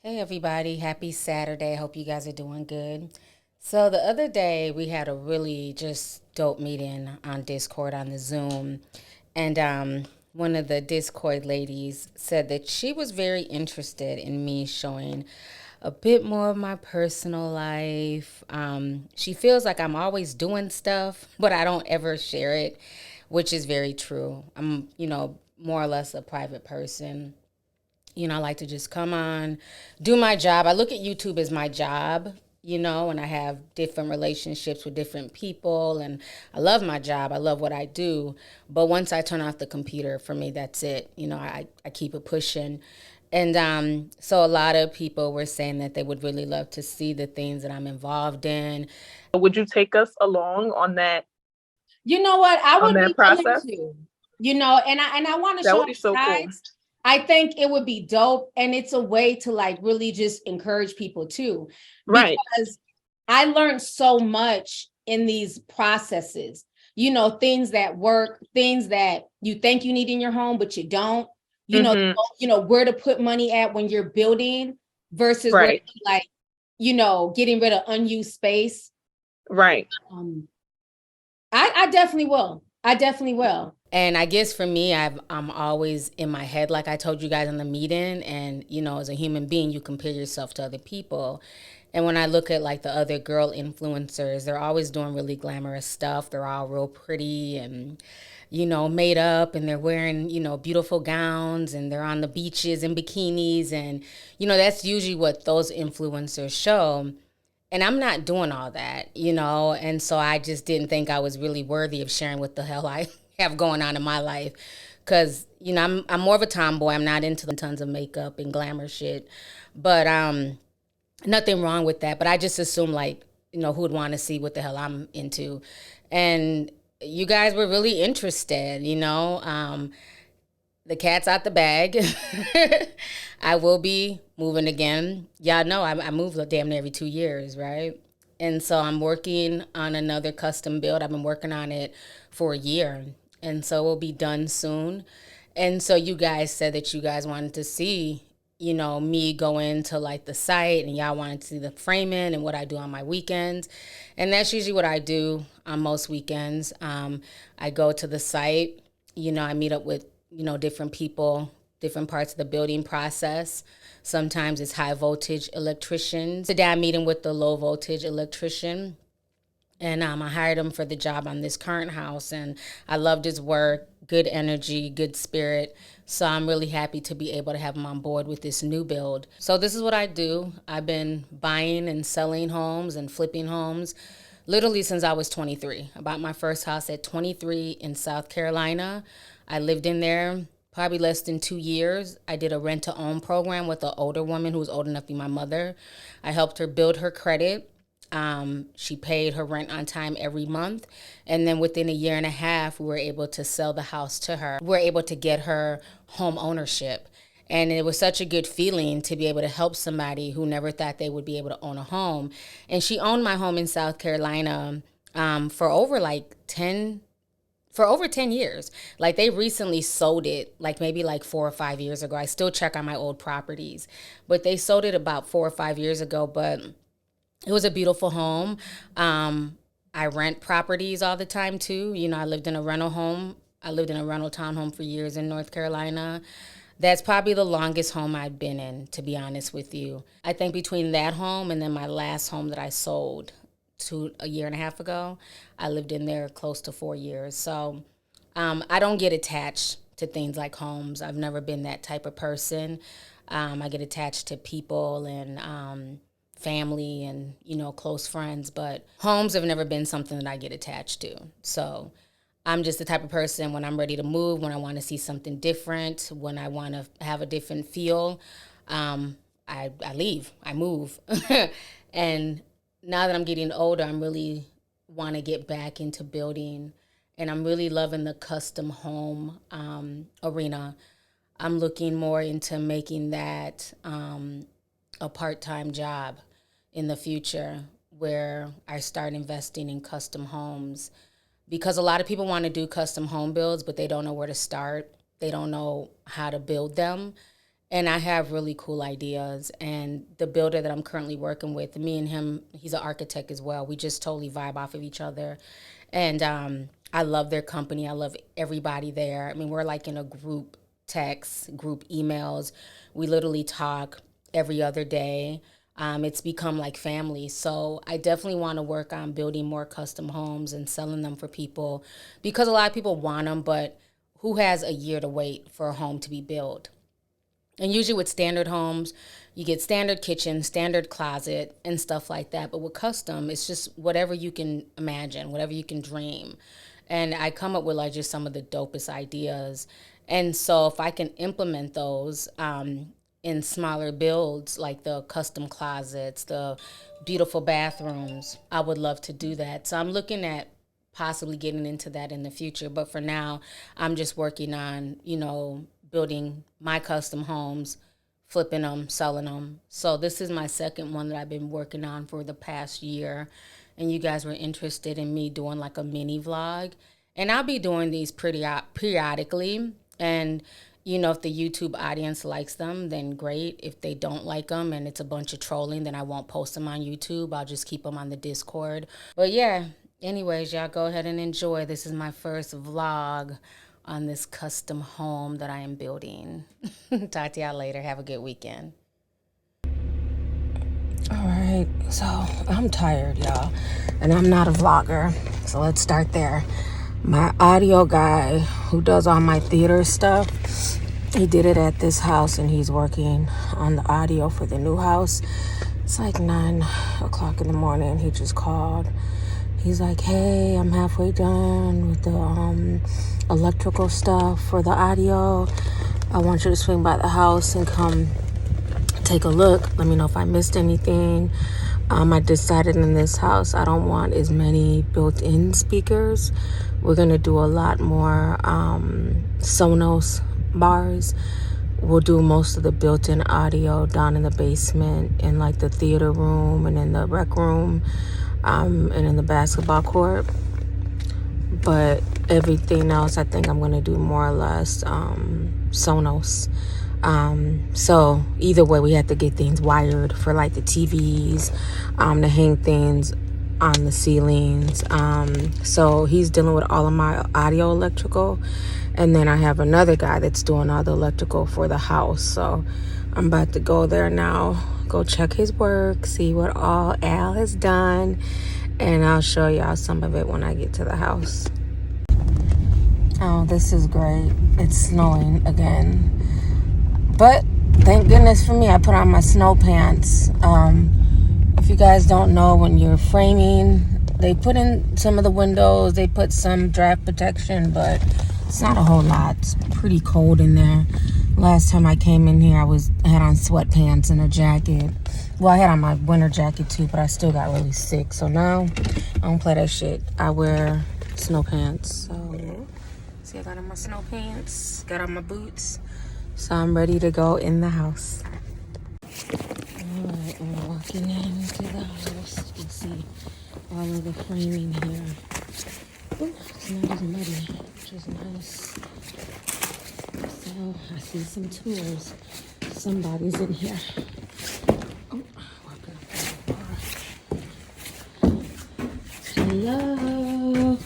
Hey everybody, happy Saturday. Hope you guys are doing good. So the other day we had a really just dope meeting on Discord on the Zoom. And one of the Discord ladies said that she was very interested in me showing a bit more of my personal life. She feels like I'm always doing stuff, but I don't ever share it, which is very true. I'm, more or less a private person. I like to just come on, do my job. I look at YouTube as my job, and I have different relationships with different people. And I love my job. I love what I do. But once I turn off the computer, for me, that's it. I keep it pushing. And so a lot of people were saying that they would really love to see the things that I'm involved in. Would you take us along You know what? I on would that be willing process? to. And I want to That show would be you so cool. guys. I think it would be dope, and it's a way to like really just encourage people too, Right. because I learned so much in these processes. Things that work, things that you think you need in your home, but you don't. Hmm. Where to put money at when you're building versus where Right. to, like, getting rid of unused space. Right. Um, I definitely will. I definitely will. And I guess for me, I'm always in my head, like I told you guys in the meeting. And as a human being, you compare yourself to other people. And when I look at like the other girl influencers, they're always doing really glamorous stuff. They're all real pretty and made up, and they're wearing beautiful gowns, and they're on the beaches in bikinis, and that's usually what those influencers show. And I'm not doing all that, and so I just didn't think I was really worthy of sharing what the hell I have going on in my life, because I'm more of a tomboy. I'm not into the tons of makeup and glamour shit, but nothing wrong with that. But I just assume, like, who would want to see what the hell I'm into, and you guys were really interested. The cat's out the bag. I will be moving again. Y'all know I move damn near every 2 years, right? And so I'm working on another custom build. I've been working on it for a year. And so we'll be done soon. And so you guys said that you guys wanted to see, me go into like the site, and y'all wanted to see the framing and what I do on my weekends. And that's usually what I do on most weekends. I go to the site, I meet up with different people, different parts of the building process. Sometimes it's high voltage electricians. Today I'm meeting with the low voltage electrician, and I hired him for the job on this current house, and I loved his work, good energy, good spirit. So I'm really happy to be able to have him on board with this new build. So this is what I do. I've been buying and selling homes and flipping homes literally since I was 23. I bought my first house at 23 in South Carolina. I lived in there probably less than 2 years. I did a rent to own program with an older woman who was old enough to be my mother. I helped her build her credit. She paid her rent on time every month. And then within a year and a half, we were able to sell the house to her. We were able to get her home ownership. And it was such a good feeling to be able to help somebody who never thought they would be able to own a home. And she owned my home in South Carolina for over 10 years. Like, they recently sold it, like maybe like 4 or 5 years ago. I still check on my old properties, but they sold it about 4 or 5 years ago. But it was a beautiful home. I rent properties all the time too. I lived in a rental home. I lived in a rental townhome for years in North Carolina. That's probably the longest home I've been in, to be honest with you. I think between that home and then my last home that I sold a year and a half ago, I lived in there close to 4 years. So I don't get attached to things like homes. I've never been that type of person. I get attached to people and family and close friends, but homes have never been something that I get attached to. So I'm just the type of person, when I'm ready to move, when I want to see something different, when I want to have a different feel, I leave, I move. And now that I'm getting older, I'm really want to get back into building, and I'm really loving the custom home arena. I'm looking more into making that a part-time job in the future, where I start investing in custom homes, because a lot of people want to do custom home builds, but they don't know where to start. They don't know how to build them. And I have really cool ideas. And the builder that I'm currently working with, me and him, he's an architect as well. We just totally vibe off of each other. And I love their company. I love everybody there. I mean, we're like in a group text, group emails. We literally talk every other day. It's become like family. So I definitely want to work on building more custom homes and selling them for people because a lot of people want them, but who has a year to wait for a home to be built? And usually with standard homes, you get standard kitchen, standard closet, and stuff like that. But with custom, it's just whatever you can imagine, whatever you can dream. And I come up with like just some of the dopest ideas. And so if I can implement those in smaller builds, like the custom closets, the beautiful bathrooms, I would love to do that. So I'm looking at possibly getting into that in the future. But for now, I'm just working on, building my custom homes, flipping them, selling them. So this is my second one that I've been working on for the past year. And you guys were interested in me doing like a mini vlog. And I'll be doing these periodically. And, if the YouTube audience likes them, then great. If they don't like them and it's a bunch of trolling, then I won't post them on YouTube. I'll just keep them on the Discord. But yeah, anyways, y'all go ahead and enjoy. This is my first vlog on this custom home that I am building. Talk to y'all later. Have a good weekend. All right, so I'm tired, y'all, and I'm not a vlogger, so let's start there. My audio guy who does all my theater stuff, he did it at this house, and he's working on the audio for the new house. It's like 9 o'clock in the morning. He just called. He's like, hey, I'm halfway done with the electrical stuff for the audio. I want you to swing by the house and come take a look. Let me know if I missed anything. I decided in this house I don't want as many built-in speakers. We're going to do a lot more Sonos bars. We'll do most of the built-in audio down in the basement, in like the theater room and in the rec room. And in the basketball court, but everything else I think I'm gonna do more or less Sonos. So either way, we have to get things wired for like the TVs, to hang things on the ceilings. So he's dealing with all of my audio electrical, and then I have another guy that's doing all the electrical for the house. So I'm about to go there now, go check his work, see what all Al has done, and I'll show y'all some of it when I get to the house. Oh, this is great. It's snowing again. But thank goodness for me, I put on my snow pants. If you guys don't know, when you're framing, they put in some of the windows, they put some draft protection, but it's not a whole lot. It's pretty cold in there. Last time I came in here, I had on sweatpants and a jacket. Well, I had on my winter jacket too, but I still got really sick. So now, I don't play that shit. I wear snow pants. So, see, I got on my snow pants, got on my boots. So I'm ready to go in the house. Alright, I'm walking into the house. You can see all of the framing here. Ooh, it's not as muddy, which is nice. So I see some tools. Somebody's in here. Oh, walking up the bar. Hello.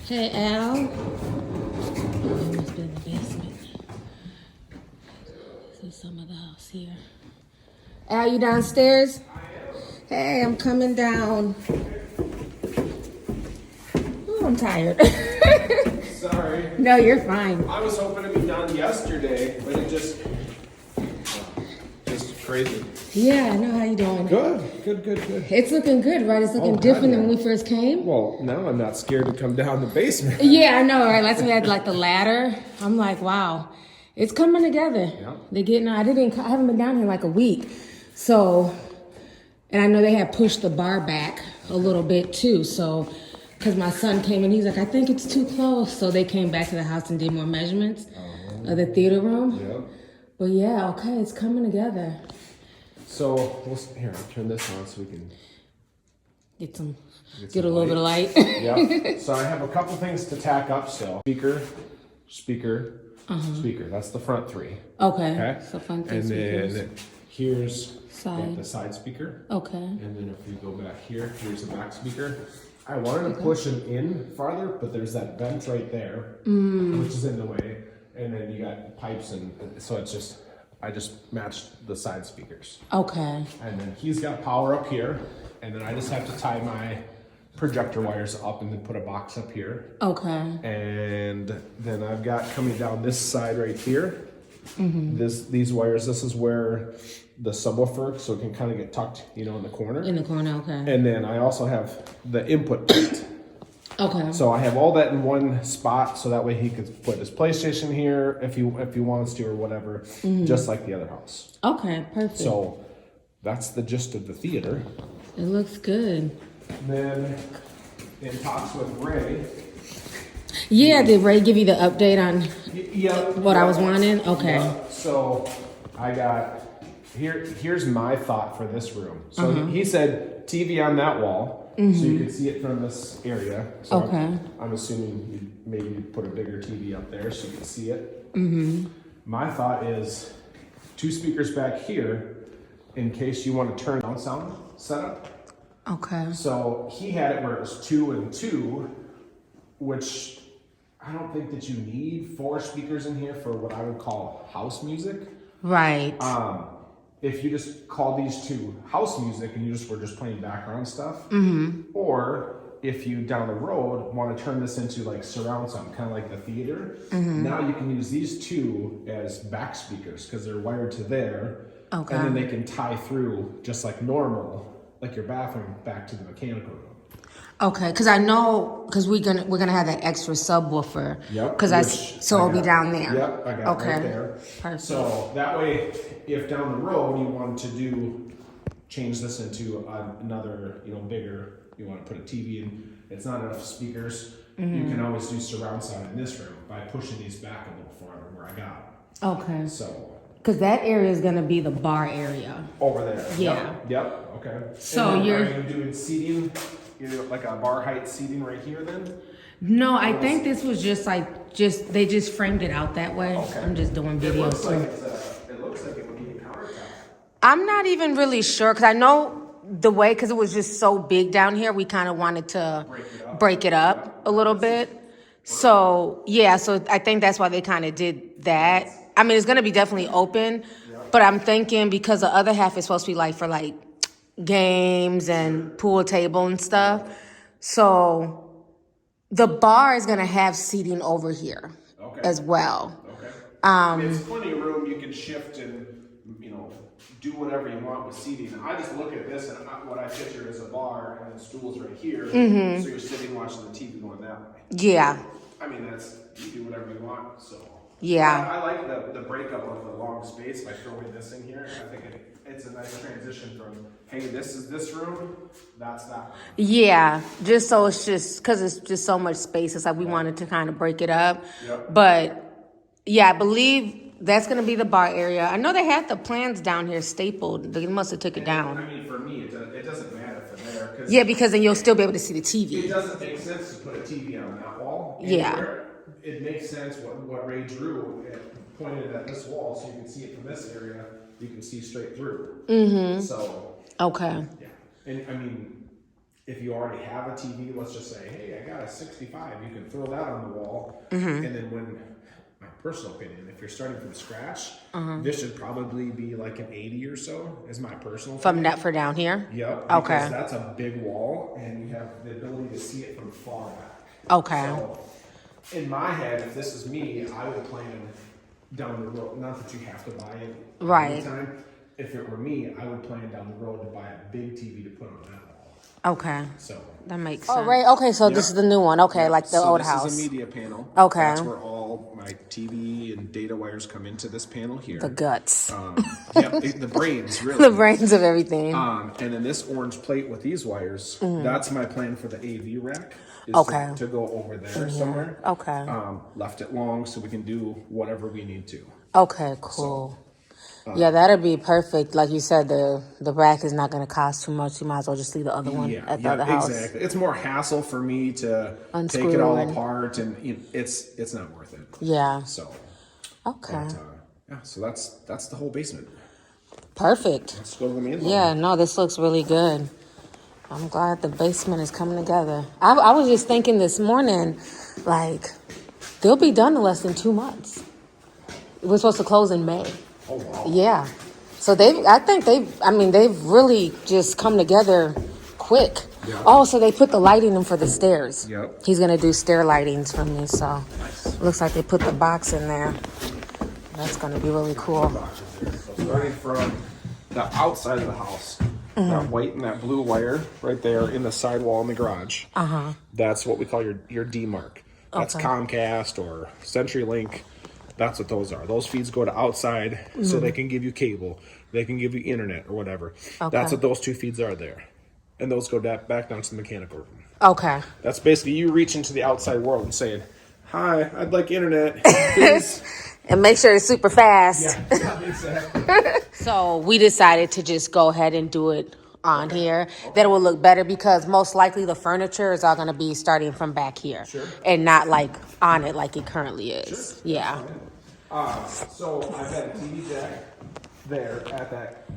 Hey, Al. Oh, it must be in the basement. See some of the house here. Al, you downstairs? Hey, I'm coming down. Oh, I'm tired. Sorry. No, you're fine. I was hoping to be done yesterday, but it just crazy. Yeah, I know. How you doing? Good. It's looking good, right? It's looking different than when we first came. Well, now I'm not scared to come down the basement. Yeah, I know, right? Last time we had like the ladder. I'm like, wow, it's coming together. Yeah. They're getting. I haven't been down here like a week, so, and I know they had pushed the bar back a little bit too. So, because my son came in, he's like, I think it's too close. So they came back to the house and did more measurements of the theater room. Yeah. But yeah, okay, it's coming together. So here, I'll turn this on so we can Get a some little bit of light. Yeah. So I have a couple things to tack up still. Speaker, speaker. That's the front 3. Okay. Okay. So front 3 And speakers. then here's Side. the side speaker. Okay. And then if you go back here, here's the back speaker. I wanted to push them in farther, but there's that vent right there, which is in the way. And then you got pipes, and so it's just, I just matched the side speakers. Okay. And then he's got power up here, and then I just have to tie my projector wires up and then put a box up here. Okay. And then I've got coming down this side right here, these wires, this is where the subwoofer, so it can kind of get tucked, in the corner. In the corner, okay. And then I also have the input port. Okay. So I have all that in one spot, so that way he could put his PlayStation here if he wants to or whatever, just like the other house. Okay, perfect. So that's the gist of the theater. It looks good. Then in talks with Ray. Yeah, did Ray give you the update on Yeah. what I was wanting? Okay. Yeah. So I got here's my thought for this room. So he said TV on that wall, so you could see it from this area. So Okay. I'm assuming you maybe put a bigger TV up there so you can see it. My thought is 2 speakers back here in case you want to turn down sound setup. Okay. So he had it where it was 2 and 2, which I don't think that you need 4 speakers in here for what I would call house music. Right. If you just call these 2 house music and you were just playing background stuff, or if you down the road want to turn this into like surround sound, kind of like the theater, now you can use these 2 as back speakers because they're wired to there, Okay. and then they can tie through just like normal, like your bathroom, back to the mechanical room. Okay, because we're gonna have that extra subwoofer. Yep. So it'll be down there. Yep, I got it Okay. right there. Perfect. So that way, if down the road you want to change this into another, bigger, you want to put a TV in, it's not enough speakers, you can always do surround sound in this room by pushing these back a little farther where I got Okay. them. So Because that area is gonna be the bar area. over there. Yeah. Yep. Okay. So and then you're- are you doing seating, like a bar height seating right here then? No, I think this was they just framed it out that way. Okay. I'm just doing It videos. looks like too. it looks like it would be a countertop. I'm not even really sure because I know the way because it was just so big down here. We kind of wanted to break it up a little bit. So yeah, so I think that's why they kind of did that. I mean, it's gonna be definitely open, but I'm thinking because the other half is supposed to be like for like games and pool table and stuff. So the bar is gonna have seating over here as well. Okay. It's plenty of room. You can shift and do whatever you want with seating. I just look at this and what I picture is a bar and then stools right here. So you're sitting watching the TV going that way. Yeah. I mean, you do whatever you want. So Yeah. I like the breakup of the long space by throwing this in here. I think it's a nice transition from, hey, this is this room, that's that room. Yeah, just so it's just because it's just so much space. It's like we wanted to kind of break it up. Yep. But yeah, I believe that's going to be the bar area. I know they had the plans down here stapled. They must have took it down. I mean, for me, it doesn't matter for there. Cause Yeah, because then you'll still be able to see the it TV. doesn't make sense to put a TV on that wall. Yeah. Anywhere. It makes sense what Ray drew. It pointed at this wall, so you can see it from this area. You can see straight through. So Okay. yeah, and I mean, if you already have a TV, let's just say, hey, I got a 65. You can throw that on the wall, and then my personal opinion, if you're starting from scratch, this should probably be like an 80 or so. Is my personal From opinion. that for down here? Yep. Okay. Because that's a big wall, and you have the ability to see it from far back. Okay. So, in my head, if this is me, I would plan down the road. Not that you have to buy it Right. anytime. If it were me, I would plan down the road to buy a big TV to put on that wall. Okay. So. That makes sense. Oh, right. Okay, so this is the new one. Okay, like the old house. This is a media panel. Okay. That's where all my TV and data wires come into this panel here. The guts. The brains, really. The brains of everything. And then this orange plate with these wires, that's my plan for the AV rack. Is Okay. to go over there somewhere. Okay. Left it long so we can do whatever we need to. Okay, cool. Yeah, that'd be perfect. Like you said, the rack is not going to cost too much. You might as well just leave the other one at the other house. Exactly. It's more hassle for me to Unscrew take it all and- apart, and it's not worth it. Yeah. So. Okay. But, yeah, so that's the whole basement. Perfect. Let's go to the main level. Yeah, no, this looks really good. I'm glad the basement is coming together. I was just thinking this morning, like, they'll be done in less than 2 months. We're supposed to close in May. Oh, wow. Yeah. So they've really just come together quick. Yeah. Oh, so they put the lighting in for the stairs. Yep. He's going to do stair lightings for me, so Nice. looks like they put the box in there. That's going to be really cool. So starting from the outside of the house, that white and that blue wire right there in the sidewall in the garage. That's what we call your D mark. That's Okay. Comcast or CenturyLink. That's what those are. Those feeds go to outside so they can give you cable. They can give you internet or whatever. Okay. That's what those two feeds are there. And those go back down to the mechanical room. Okay. That's basically you reaching to the outside world and saying, "Hi, I'd like internet, please." And make sure it's super fast. Yeah, exactly. So we decided to just go ahead and do it on here. That will look better because most likely the furniture is all going to be starting from back here. Sure. And not like on it like it currently is. Sure. Yeah. So I've got a TV jack there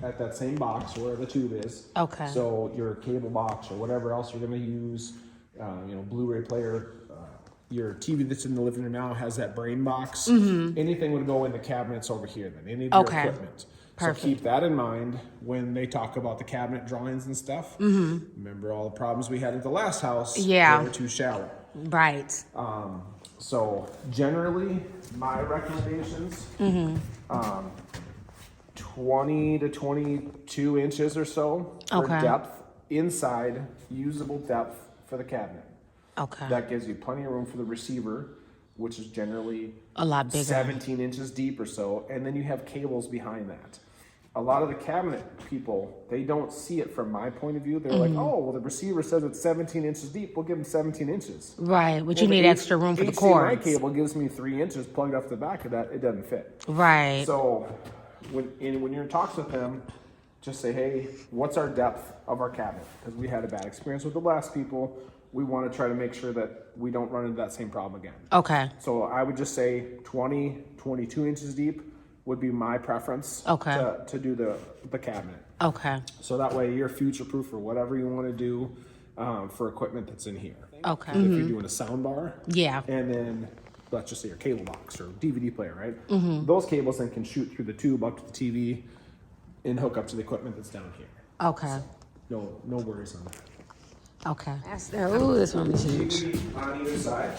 at that same box where the tube is. Okay. So your cable box or whatever else you're going to use, Blu-ray player, your TV that's in the living room now has that brain box. Anything would go in the cabinets over here then, any of your Okay. equipment. Perfect. So keep that in mind when they talk about the cabinet drawings and stuff. Remember all the problems we had at the last house? Yeah. They were too shallow. Right. So generally, my recommendations, 20 to 22 inches or so for Okay. depth, inside usable depth for the cabinet. Okay. That gives you plenty of room for the receiver, which is generally A lot bigger. 17 inches deep or so, and then you have cables behind that. A lot of the cabinet people, they don't see it from my point of view. They're like, oh, well, the receiver says it's 17 inches deep. We'll give them 17 inches. Right. But you Well, need the extra room for the HDMI cords. cable gives me 3 inches plugged off the back of that. It doesn't fit. Right. So when you're in talks with them, just say, hey, what's our depth of our cabinet? Because we had a bad experience with the last people. We want to try to make sure that we don't run into that same problem again. Okay. So I would just say 20, 22 inches deep would be my preference Okay. to do the cabinet. Okay. So that way you're future-proof for whatever you want to do for equipment that's in here. Okay. If you're doing a sound bar, Yeah. and then let's just say your cable box or DVD player, right? Those cables then can shoot through the tube up to the TV and hook up to the equipment that's down here. Okay. No worries on that. Okay. Ooh, this one is huge. DVD on either side.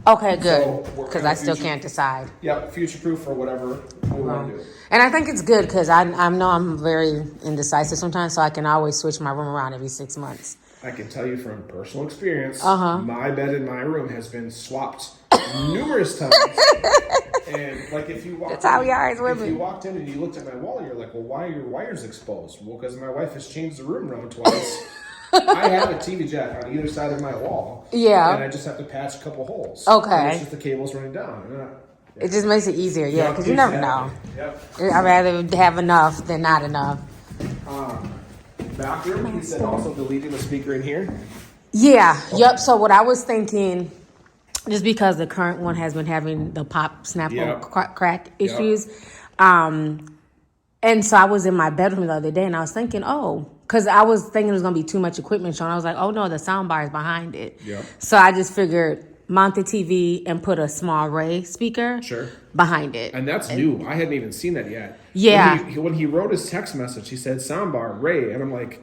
Okay, So good. we're Because gonna I still future- can't decide. Yep, future-proof for whatever we want to do. And I think it's good because I know I'm very indecisive sometimes, so I can always switch my room around every 6 months. I can tell you from personal experience, Uh-huh. my bed in my room has been swapped numerous times. And like if you walked That's how we are as if women. you walked in and you looked at my wall, you're like, well, why are your wires exposed? Well, because my wife has changed the room around twice. I have a TV jack on either side of my wall. Yeah. And I just have to patch a couple holes. Okay. And it's just the cables running down. It just makes it easier, yeah, because you never know. Yep. I'd rather have enough than not enough. Bathroom, he said also deleting the speaker in here. Yeah, yep. So what I was thinking, just because the current one has been having the pop, snap, Yep. crack issues, and so I was in my bedroom the other day, and I was thinking, because I was thinking it was gonna be too much equipment shown. I was like, oh no, the sound bar is behind it. Yep. So I just figured mount the TV and put a small Ray speaker Sure. behind it. And that's new. I hadn't even seen that yet. Yeah. When he wrote his text message, he said soundbar Ray, and I'm like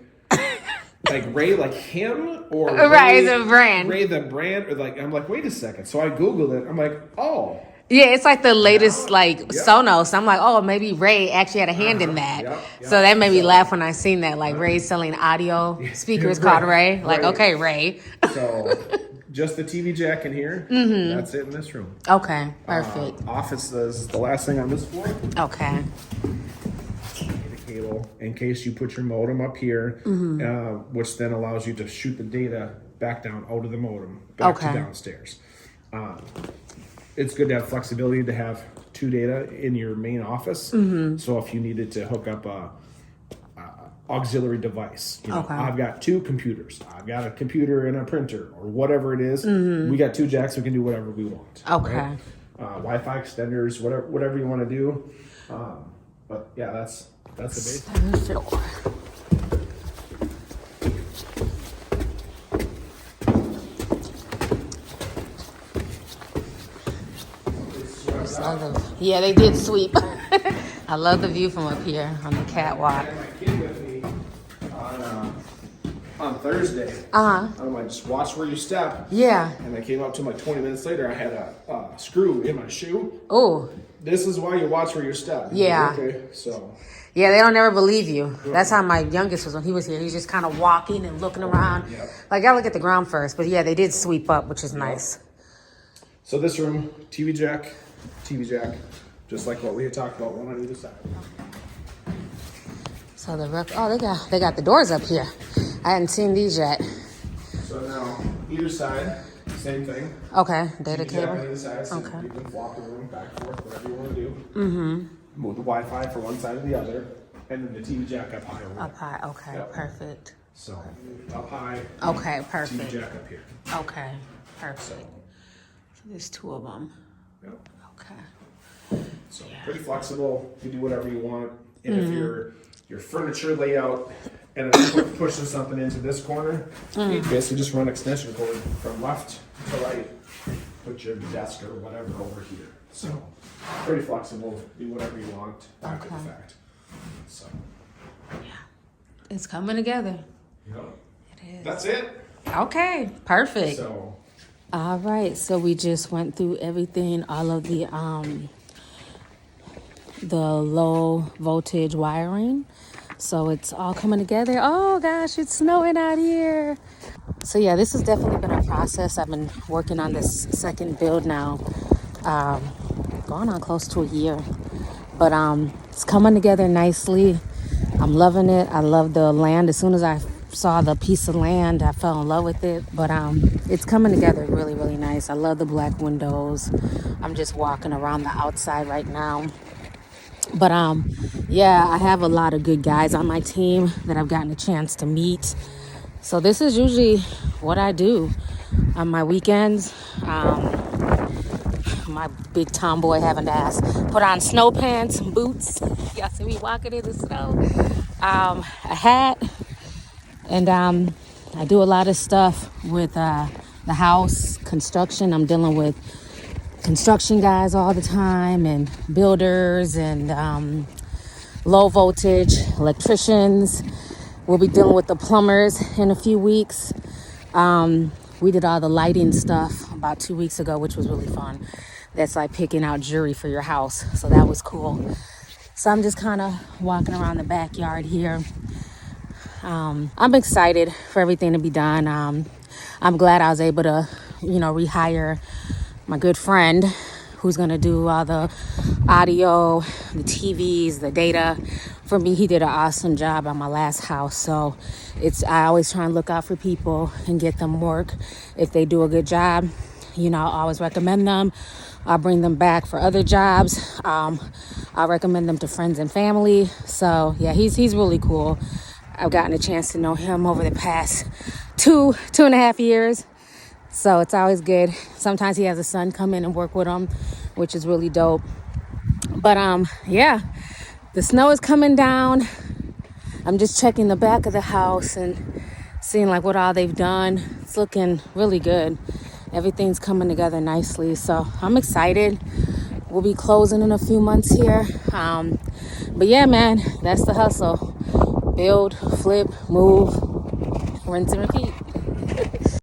Ray, like him or Right, Ray, it's a brand. Ray the brand, or like I'm like, wait a second. So I googled it. I'm like, oh, Yeah, it's like the latest like Yep. Sonos. I'm like, oh, maybe Ray actually had a hand in that. Yep, So yep. that made me laugh when I seen that. Like Ray selling audio speakers called Ray. Like, Right. okay, Ray. so just the TV jack in here. That's it in this room. Okay, perfect. Office is the last thing on this floor. Okay. The cable in case you put your modem up here, which then allows you to shoot the data back down out of the modem back Okay. to downstairs. It's good to have flexibility to have two data in your main office. So if you needed to hook up a auxiliary device, Okay. I've got two computers. I've got a computer and a printer or whatever it is. We got two jacks. We can do whatever we want. Okay. right? Wi-Fi extenders, whatever you want to do. But yeah, that's the base. 7th floor. Yeah, they did sweep. I love the view from up here on the catwalk. I had my kid with me on Thursday. I'm like, just watch where you step. Yeah. And I came up to him like 20 minutes later. I had a screw in my shoe. Oh. This is why you watch where you step. Yeah. Okay. So. Yeah, they don't ever believe you. That's how my youngest was when he was here. He's just kind of walking and looking around. Yep. Like, I look at the ground first. But yeah, they did sweep up, which is nice. So this room, TV jack, just like what we had talked about, one on either side. So they got the doors up here. I hadn't seen these yet. So now either side, same thing. Okay, data TV jack on cable. either side, so Okay. you can flop the room back and forth, whatever you want to do. Move the Wi-Fi from one side to the other, and then the TV jack up high. Up high. Okay, Yep. perfect. So up high. Okay, TV perfect. jack up here. Okay, perfect. So there's 2 of them. Yep. Okay. So pretty flexible. You do whatever you want. And if your furniture layout and it pushes something into this corner, you basically just run extension cord from left to right. Put your desk or whatever over here. So pretty flexible. Do whatever you want after the fact. So It's coming together. you know, It is. that's it. Okay, perfect. So All right, so we just went through everything, all of the low voltage wiring. So it's all coming together. Oh gosh, it's snowing out here. So yeah, this has definitely been a process. I've been working on this second build now, going on close to a year. But it's coming together nicely. I'm loving it. I love the land. As soon as I saw the piece of land, I fell in love with it. But it's coming together really, really nice. I love the black windows. I'm just walking around the outside right now. But yeah, I have a lot of good guys on my team that I've gotten a chance to meet. So this is usually what I do on my weekends. My big tomboy having to ask, put on snow pants and boots. Y'all see me walking in the snow. A hat. And I do a lot of stuff with the house construction. I'm dealing with construction guys all the time and builders and low voltage electricians. We'll be dealing with the plumbers in a few weeks. We did all the lighting stuff about 2 weeks ago, which was really fun. That's like picking out jewelry for your house. So that was cool. So I'm just kind of walking around the backyard here. I'm excited for everything to be done. I'm glad I was able to, rehire my good friend who's going to do all the audio, the TVs, the data for me. He did an awesome job on my last house. So I always try and look out for people and get them work. If they do a good job, I'll always recommend them. I'll bring them back for other jobs. I'll recommend them to friends and family. So yeah, he's really cool. I've gotten a chance to know him over the past two and a half years. So it's always good. Sometimes he has a son come in and work with him, which is really dope. But yeah, the snow is coming down. I'm just checking the back of the house and seeing like what all they've done. It's looking really good. Everything's coming together nicely. So I'm excited. We'll be closing in a few months here. But yeah, man, that's the hustle. Build, flip, move, rinse and repeat.